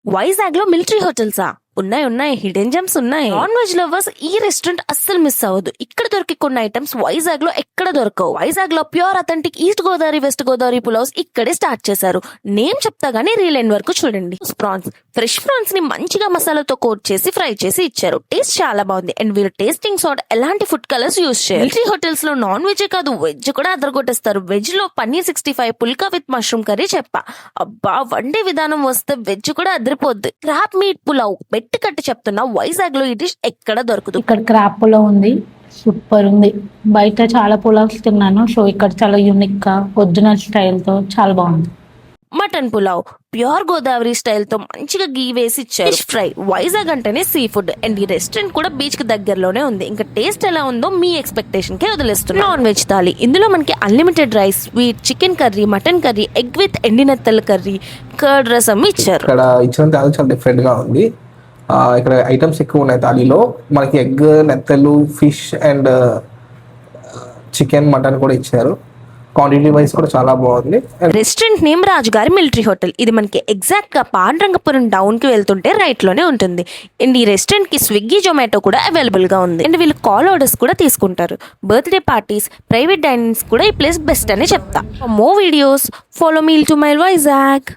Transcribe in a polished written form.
వైజాగ్ లో మిలిటరీ హోటల్సా? ఉన్నాయి hidden Gems ఉన్నాయి. నాన్ వెజ్ లవర్స్ ఈ రెస్టారెంట్ అస్సలు మిస్ అవ్వదు. ఇక్కడ దొరికి కొన్ని ఐటమ్స్ వైజాగ్ లో ఎక్కడ దొరకవు. వైజాగ్ లో pure authentic east Godavari west Godavari pulaos ఇక్కడే స్టార్ట్ చేశారు. నేమ్ చెప్తా గానీ రీల్ ఎండ్ వరకు చూడండి. ప్రాన్స్, ఫ్రెష్ ప్రాన్స్ ని మంచిగా మసాలాతో కోట్ చేసి ఫ్రై చేసి ఇచ్చారు. టేస్ట్ చాలా బాగుంది. అండ్ వీళ్ళు టేస్టింగ్ సాల్ట్ ఎలాంటి ఫుడ్ కలర్స్ యూస్ చేయరు. మిలిటరీ హోటల్స్ లో నాన్ వెజ్ కాదు వెజ్ కూడా అదరగొట్టేస్తారు. వెజ్ లో పన్నీర్ 65 పుల్కా విత్ మష్రూమ్ కర్రీ చెప్పా. అబ్బా, వండే విధానం వస్తే వెజ్ కూడా అదిరిపోద్ది. క్రాప్ మీట్ పులావ్ పెట్టి కట్టి చెప్తున్నా, వైజాగ్ లో ఈ డిష్ ఎక్కడ దొరకదు. ఇక్కడ క్రాప్ పులావ్ ఉంది, సూపర్ ఉంది. బయట చాలా పులావ్స్ తిన్నాను, సో ఇక్కడ చాలా యూనిక్ గా ఒరిజినల్ స్టైల్ తో చాలా బాగుంది. Mutton pulao pure Godavari style తో మంచిగా గీ వేసి ఇచ్చారు. Fish fry. వైజాగ్ అంటేనే సీ ఫుడ్ అండ్ ఈ రెస్టారెంట్ కూడా బీచ్ కి దగ్గరలోనే ఉంది. ఇంకా టేస్ట్ ఎలా ఉందో మీ ఎక్స్పెక్టేషన్ కే వదిలేస్తున్నా. Non veg thali. ఇందులో మనకి unlimited rice, sweet, chicken curry, mutton curry, egg with ఎండి నెత్తల కర్రీ, కర్డ్ రసం ఇచ్చారు. ఇక్కడ ఇచ్చిన థాలి చాలా డిఫరెంట్ గా ఉంది. ఇక్కడ ఐటమ్స్ ఎక్కువ ఉన్నాయి థాలీలో. మనకి ఎగ్, నెత్తలు, ఫిష్ అండ్ చికెన్, మటన్ కూడా ఇచ్చారు. క్వాంటిటీ వైజ్ కూడా చాలా బాగుంది. రెస్టారెంట్ నేమ్ రాజుగారి మిలిటరీ హోటల్. ఇది మనకి ఎగ్జాక్ట్ గా పాండ్రంగపురం డౌన్ కి వెళ్తుంటే రైట్ లోనే ఉంటుంది. అండ్ ఈ రెస్టారెంట్ కి స్విగ్గీ, జొమాటో కూడా అవైలబుల్ గా ఉంది. అండ్ వీళ్ళు కాల్ ఆర్డర్స్ కూడా తీసుకుంటారు. బర్త్డే పార్టీస్, ప్రైవేట్ డైనింగ్స్ కూడా ఈ ప్లేస్ బెస్ట్ అని చెప్తా. More videos follow me to my Vizag.